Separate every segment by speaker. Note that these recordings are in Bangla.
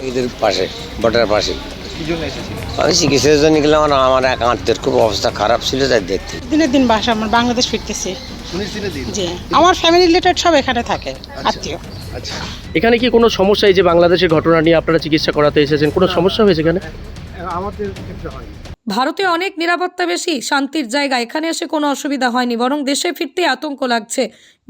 Speaker 1: এদের পাশে, বর্ডার পাশে।
Speaker 2: কি জন্য এসেছিলেন?
Speaker 1: আমি চিকিৎসার জন্য গেলাম, আমার এক আত্মীয়র খুব অবস্থা খারাপ ছিল, তাই দেখতে।
Speaker 3: দিনের দিন বাসা আমার বাংলাদেশ ফিরতেছি।
Speaker 2: দিনের দিন?
Speaker 3: জি, আমার ফ্যামিলি রিলেটেড সব এখানে থাকে,
Speaker 2: আচ্ছা।
Speaker 3: আত্মীয়।
Speaker 2: আচ্ছা,
Speaker 4: এখানে কি কোনো সমস্যা, এই যে বাংলাদেশের ঘটনা নিয়ে আপনারা চিকিৎসা করাতে এসেছেন, কোনো সমস্যা হয়েছে এখানে?
Speaker 2: আমাদের ক্ষেত্রে হয়নি।
Speaker 5: ভারতে অনেক নিরাপত্তা বেশি, শান্তির জায়গা, এখানে এসে কোনো অসুবিধা হয়নি, বরং দেশে ফিরতে আতঙ্ক লাগছে।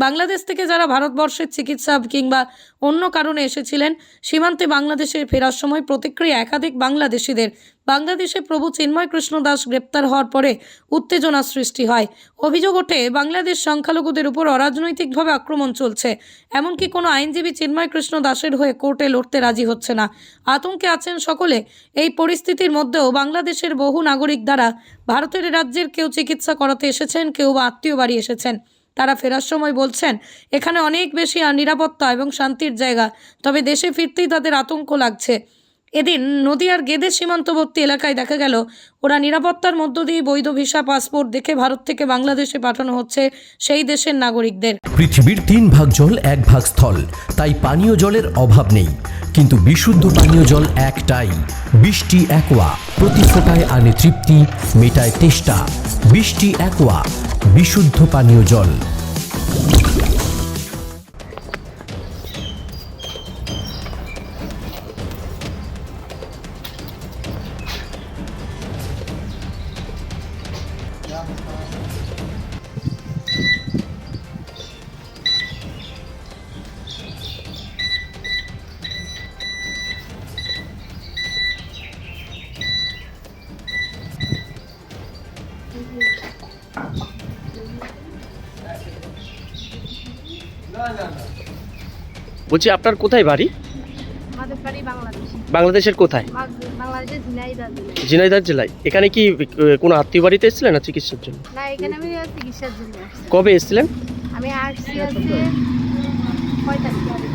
Speaker 5: বাংলাদেশ থেকে যারা ভারতবর্ষের চিকিৎসা কিংবা অন্য কারণে এসেছিলেন, সীমান্তে বাংলাদেশের ফেরার সময় প্রতিক্রিয়া একাধিক বাংলাদেশিদের। বাংলাদেশে প্রভু চিন্ময় কৃষ্ণ দাস গ্রেপ্তার হওয়ার পরে উত্তেজনা সৃষ্টি হয়। অভিযোগ ওঠে বাংলাদেশ সংখ্যালঘুদের উপর অরাজনৈতিকভাবে আক্রমণ চলছে। এমনকি কোনো আইনজীবী চিন্ময় কৃষ্ণ দাসের হয়ে কোর্টে লড়তে রাজি হচ্ছে না। আতঙ্কে আছেন সকলে। এই পরিস্থিতির মধ্যেও বাংলাদেশের বহু নাগরিক দ্বারা ভারতের রাজ্যের কেউ চিকিৎসা করাতে এসেছেন, কেউ বা আত্মীয় বাড়ি এসেছেন। তারা ফেরার সময় বলছেন এখানে অনেক বেশি নিরাপত্তা এবং শান্তির জায়গা, তবে দেশে ফিরতেই তাদের আতঙ্ক লাগছে। এদিন নদিয়ার গেদে সীমান্তবর্তী এলাকায় দেখা গেল ওরা নিরাপত্তার মধ্য দিয়ে বৈধ ভিসা পাসপোর্ট দেখে ভারত থেকে বাংলাদেশে পাঠানো হচ্ছে সেই দেশের নাগরিকদের।
Speaker 6: পৃথিবীর 3 ভাগ জল 1 ভাগ স্থল, তাই পানীয় জলের অভাব নেই, কিন্তু বিশুদ্ধ পানীয় জল একটাই, বৃষ্টি অ্যাকোয়া। প্রতি ফোটায় আনে তৃপ্তি, মেটায় তেষ্টা। বৃষ্টি অ্যাকোয়া, বিশুদ্ধ পানীয় জল।
Speaker 4: বলছি আপনার কোথায় বাড়ি?
Speaker 7: আমাদের বাড়ি বাংলাদেশ।
Speaker 4: বাংলাদেশের কোথায়?
Speaker 7: বাংলাদেশের ঝিনাইদহ জেলায়।
Speaker 4: ঝিনাইদহ জেলায়। এখানে কি কোনো আত্মীয় বাড়িতে এসেছিলেন না চিকিৎসার জন্য?
Speaker 7: না, এখানে আমি চিকিৎসার জন্য আসছি।
Speaker 4: কবে এসেছিলেন?
Speaker 7: আমি আসছি হচ্ছে 6 তারিখ।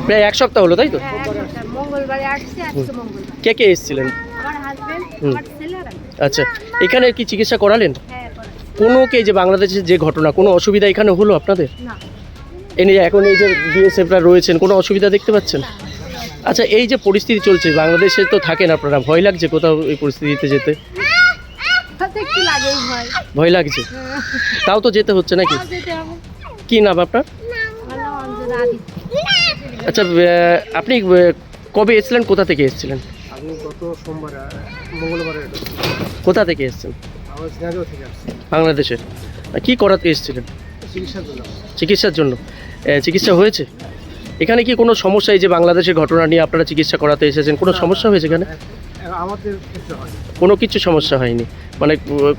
Speaker 4: প্রায় 1 সপ্তাহ হলো, তাই তো?
Speaker 7: হ্যাঁ, এক সপ্তাহ। মঙ্গলবারে আসছি, আজকে মঙ্গলবার।
Speaker 4: কে কে এসেছিলেন?
Speaker 7: আমার হাজবেন্ড,
Speaker 4: হুম।
Speaker 7: আমার ছেলে আর আমি।
Speaker 4: আচ্ছা, এখানে কি চিকিৎসা করালেন?
Speaker 7: হ্যাঁ, করেছি।
Speaker 4: কোনো কে যে বাংলাদেশের যে ঘটনা, কোনো অসুবিধা এখানে হলো আপনাদের?
Speaker 7: না,
Speaker 4: এ নিয়ে এখন এই যে বিএসএফরা রয়েছেন, কোনো অসুবিধা দেখতে পাচ্ছেন? আচ্ছা, এই যে পরিস্থিতি চলছে, বাংলাদেশে তো থাকেন আপনারা, ভয় লাগছে কোথাও এই পরিস্থিতিতে যেতে?
Speaker 7: হয়তো একটু লাগেই ভয়।
Speaker 4: ভয় লাগছে, তাও তো যেতে হচ্ছে নাকি?
Speaker 7: তাও যেতে হবে।
Speaker 4: কি নাম আপনার?
Speaker 7: আমার নাম অঞ্জনা আদিত্য।
Speaker 4: আচ্ছা, আপনি কবে এসেছিলেন, কোথা থেকে এসেছিলেন?
Speaker 2: আমি গত সোমবার মঙ্গলবারে
Speaker 4: কোথা থেকে এসেছেন?
Speaker 2: আমার ঝিনাইদহ থেকে আসছি
Speaker 4: বাংলাদেশের। কি করাতে এসেছিলেন?
Speaker 2: চিকিৎসার জন্য।
Speaker 4: চিকিৎসার জন্য। চিকিৎসা হয়েছে? এখানে কি কোনো সমস্যা, এই যে বাংলাদেশের ঘটনা নিয়ে আপনারা চিকিৎসা করাতে এসেছেন, কোনো সমস্যা হয়েছে এখানে?
Speaker 2: আমাদের ক্ষেত্রে হয়নি।
Speaker 4: কোনো কিছু সমস্যা হয়নি, মানে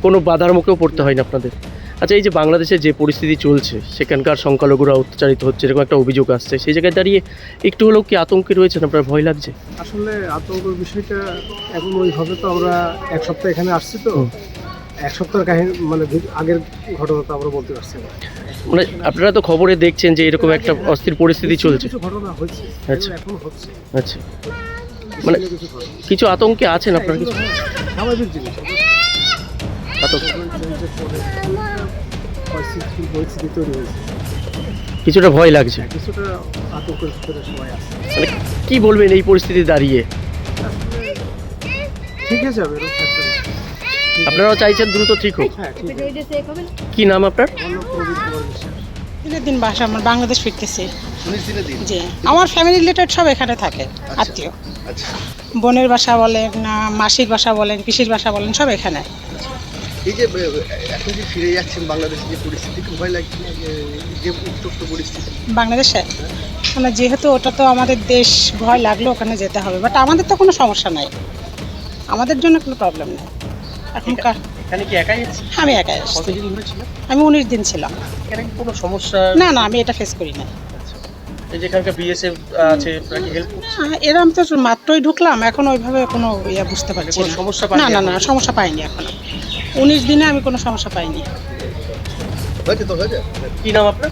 Speaker 4: কোনো বাধার মুখেও পড়তে হয়নি আপনাদের? আচ্ছা, এই যে বাংলাদেশে যে পরিস্থিতি চলছে, সেখানকার সংখ্যালঘুরা অত্যাচারিত হচ্ছে, এরকম একটা অভিযোগ আসছে, সেই জায়গায় দাঁড়িয়ে একটু হলেও কি আতঙ্কে রয়েছেন আপনার? ভয় লাগছে?
Speaker 2: আসলে আতঙ্কের বিষয়টা এখন ওইভাবে তো আমরা 1 সপ্তাহ এখানে আসছি, তো 1 সপ্তাহের কাহিনী মানে আগের ঘটনা তো আমরা বলতে পারছি না।
Speaker 4: মানে আপনারা তো খবরে দেখছেন যে এরকম একটা অস্থির পরিস্থিতি চলছে।
Speaker 2: কিছু ঘটনা হচ্ছে,
Speaker 4: আচ্ছা।
Speaker 2: এখন হচ্ছে।
Speaker 4: আচ্ছা, মানে
Speaker 2: কিছু ঘটনা
Speaker 4: কিছু আতঙ্কে আছেন আপনারা? কিছু
Speaker 2: স্বাভাবিক জিনিস।
Speaker 4: আতঙ্ক,
Speaker 2: পরিস্থিতি তৈরি হয়েছে,
Speaker 4: কিছুটা ভয় লাগছে।
Speaker 2: কিছুটা আতঙ্কের ভিতরে সবাই আছে।
Speaker 4: মানে কি বলবেন এই পরিস্থিতি দাঁড়িয়ে?
Speaker 2: ঠিক আছে, যাবে এরকম থাকতে হবে।
Speaker 4: আপনারাও চাইছেন দ্রুত ঠিক হোক?
Speaker 2: হ্যাঁ, ঠিক আছে।
Speaker 7: এটা চেক হবে না?
Speaker 4: কি নাম আপনার?
Speaker 2: অন্য প্রবীণ কুমার বিশ্বাস।
Speaker 3: দিনের দিন বাসা আমার বাংলাদেশ ফিরতেছি।
Speaker 2: দিনের দিন?
Speaker 3: জি, আমার ফ্যামিলি রিলেটেড সব এখানে থাকে, আত্মীয়।
Speaker 2: আচ্ছা,
Speaker 3: বোনের বাসা বলেন, না মাসির বাসা বলেন, পিসির বাসা বলেন, সব এখানে।
Speaker 2: এই যে এখন যে ফিরে যাচ্ছেন বাংলাদেশে, যে পরিস্থিতি, খুব ভয় লাগছে না যে উত্তপ্ত পরিস্থিতি?
Speaker 3: বাংলাদেশে মানে যেহেতু ওটা তো আমাদের দেশ, ভয় লাগলো ওখানে যেতে হবে, বাট আমাদের তো কোনো সমস্যা নাই, আমাদের জন্য কোনো প্রবলেম নেই এখনকার।
Speaker 4: এখানে কি একাই এসেছেন?
Speaker 3: আমি একাই এসেছি।
Speaker 4: কতদিন ধরে ছিলেন?
Speaker 3: আমি 19 দিন ছিলাম।
Speaker 4: এখানে কি কোনো সমস্যা?
Speaker 3: না না, আমি এটা ফেস করি না।
Speaker 4: এই যে এখানকার বিএসএফ আছে, আপনারা কি হেল্প করছে?
Speaker 3: এরম তো মাত্রই ঢুকলাম, এখন ওইভাবে কোনো ইয়ে বুঝতে পারছি
Speaker 4: কোনো
Speaker 3: না।
Speaker 4: সমস্যা পাইনি
Speaker 3: না না না,
Speaker 4: এখনো?
Speaker 3: সমস্যা পাইনি এখনো। 19 দিনে আমি কোনো সমস্যা পাইনি।
Speaker 2: হয়েছে তো, হয়েছে।
Speaker 4: কি নাম আপনার?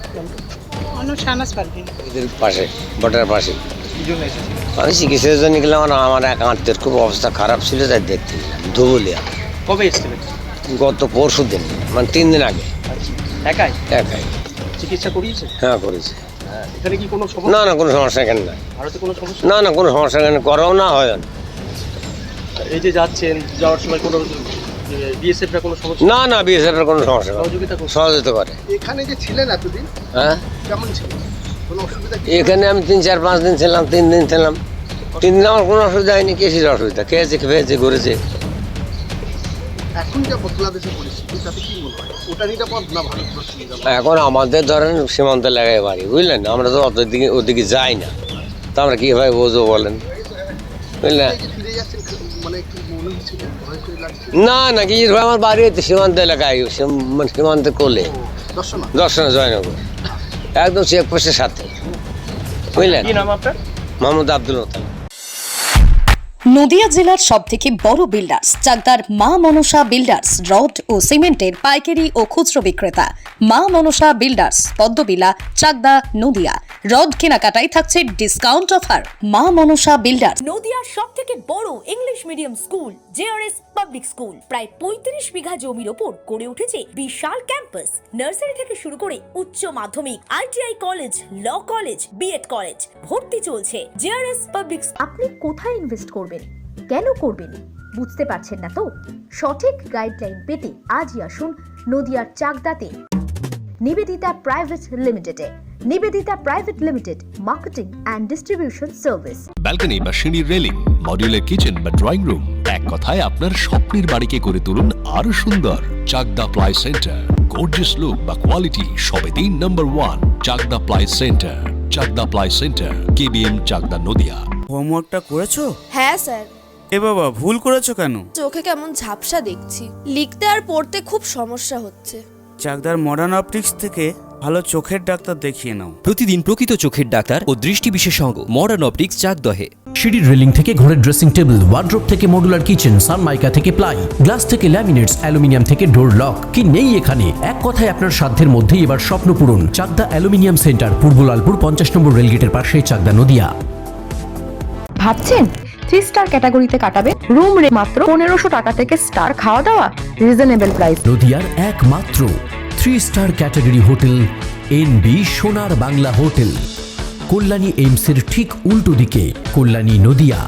Speaker 3: অন্য শাহনাজ পারভিন।
Speaker 1: এদের পাশে, বর্ডার পাশে।
Speaker 2: কি জন্য এসেছিলেন?
Speaker 1: আমি চিকিৎসার জন্য গেলাম, আমার এক আত্মীয়র খুব অবস্থা খারাপ ছিল, তাই দেখতে গেলাম ধুবুলিয়া।
Speaker 4: কবে এসেছিলেন?
Speaker 1: গত পরশু দিন, মানে 3 দিন আগে।
Speaker 4: আচ্ছা, একাই
Speaker 1: একাই।
Speaker 4: চিকিৎসা করিয়েছে?
Speaker 1: হ্যাঁ, করেছে।
Speaker 4: এখানে কি কোনো সমস্যা?
Speaker 1: না না কোনো সমস্যা এখানে নাই।
Speaker 4: ভারতে কোনো সমস্যা?
Speaker 1: না না কোনো সমস্যা এখানে করাও না হয় না।
Speaker 4: এই যে যাচ্ছেন, যাওয়ার সময় কোনো বিএসএফরা কোনো সমস্যা?
Speaker 1: না না বিএসএফের কোনো সমস্যা করে
Speaker 4: সহযোগিতা করছে?
Speaker 1: সহযোগিতা করে।
Speaker 2: এখানে যে ছিলেন এতদিন
Speaker 1: হ্যাঁ
Speaker 2: কেমন ছিল, কোনো অসুবিধা কি?
Speaker 1: এখানে আমি 3-4-5 দিন ছিলাম, 3 দিন ছিলাম। 3 দিন আমার কোনো অসুবিধা হয়নি। কিসের অসুবিধা? খেয়েছে খেয়েছে ঘুরেছে।
Speaker 2: এখন যে বাংলাদেশের পরিস্থিতি তাতে কি মনে হয়, ওটা নিরাপদ না ভারতবর্ষ নিরাপদ?
Speaker 1: এখন আমাদের ধরেন সীমান্ত এলাকায় বাড়ি, বুঝলেন, আমরা তো অত দিকে ওদিকে যাই না, তো আমরা কীভাবে বুঝবো বলেন, বুঝলেন।
Speaker 2: এই যে ফিরে যাচ্ছেন মানে একটু মনে হচ্ছে যে ভয় করে লাগছে।
Speaker 1: না না কি আমার বাড়ি হচ্ছে সীমান্ত এলাকায়, মানে সীমান্তের কোলে,
Speaker 2: দর্শনা
Speaker 1: দর্শনে জয়নগর, একদম চেকপোস্টের সাথে, বুঝলেন।
Speaker 4: কি নাম আপনার?
Speaker 1: মোহাম্মদ আব্দুল মোতালেব।
Speaker 8: নদিয়া জেলার সবথেকে বড় বিল্ডার্স চাকদার মা মনসা বিল্ডার্স রড ও সিমেন্টের পাইকারি ও খুচরো বিক্রেতা। মা মনসা বিল্ডার্স, পদ্মবিলা, চাকদা, নদিয়া। রড কেনাকাটায় থাকছে ডিসকাউন্ট অফার। মা মনসা বিল্ডার্স।
Speaker 9: নদিয়ার সবথেকে বড় English medium school JRS public school প্রায় 35 বিঘা জমির ওপর গড়ে উঠেছে বিশাল ক্যাম্পাস। নার্সারি থেকে শুরু করে উচ্চ মাধ্যমিক, ITI college, law college, BEd college, ভর্তি চলছে। JRS public.
Speaker 7: আপনি কোথায় ইনভেস্ট করবেন, কেন করবেন বুঝতে পারছেন না তো? সঠিক গাইডলাইন পেতে আজই আসুন নদিয়ার চাকদাতে নিবেদিতা প্রাইভেট লিমিটেডে। Nivedita private limited, marketing and distribution service.
Speaker 10: Balcony বা সিঁড়ির রেলিং, মডিউলার কিচেন বা ড্রয়িং রুম, এক কথায় আপনার স্বপ্নের বাড়িকে করে তুলুন আরো সুন্দর। Chakdah ply centre, gorgeous look বা কোয়ালিটি সবে 3 number 1 Chakdah ply centre. Chakdah ply centre, KBM, Chakdah, Nadia.
Speaker 11: হোমওয়ার্কটা করেছো?
Speaker 12: হ্যাঁ স্যার।
Speaker 11: এ বাবা, ভুল করেছো কেন?
Speaker 12: চোখে কেমন ঝাপসা দেখছি, লিখতে আর পড়তে খুব সমস্যা হচ্ছে।
Speaker 11: চাকদার মডার্ন অপটিক্স থেকে ভালো চোখের ডাক্তার দেখিয়ে নাও।
Speaker 6: প্রতিদিন প্রকৃত চোখের ডাক্তার ও দৃষ্টি বিশেষজ্ঞ মডার্ন অপটিক্স চাকদহে। সিঁড়ির রেলিং থেকে ঘরের ড্রেসিং টেবিল, ওয়ার্ড্রোব থেকে মডুলার কিচেন, সানমাইকা থেকে প্লাই, গ্লাস থেকে ল্যামিনেটস, অ্যালুমিনিয়াম থেকে ডোর লক, কি নেই এখানে? এক কথায় আপনার সাধ্যের মধ্যেই এবার স্বপ্ন পূরণ। চাকদা অ্যালুমিনিয়াম সেন্টার, পূর্ব লালপুর 50 নম্বর রেলগেটের পাশে, চাকদা, নদিয়া।
Speaker 7: ভাবছেন 3 স্টার ক্যাটাগরিতে কাটাবে? রুম রে মাত্র 1500 টাকা থেকে স্টার, খাওয়া দাওয়া রিজনেবল প্রাইস।
Speaker 6: নদিয়ার একমাত্র 3 স্টার ক্যাটাগরি হোটেল এনবি সোনার বাংলা হোটেল, কল্যাণী এইমসের ঠিক উল্টো দিকে, কল্যাণী, নদিয়া।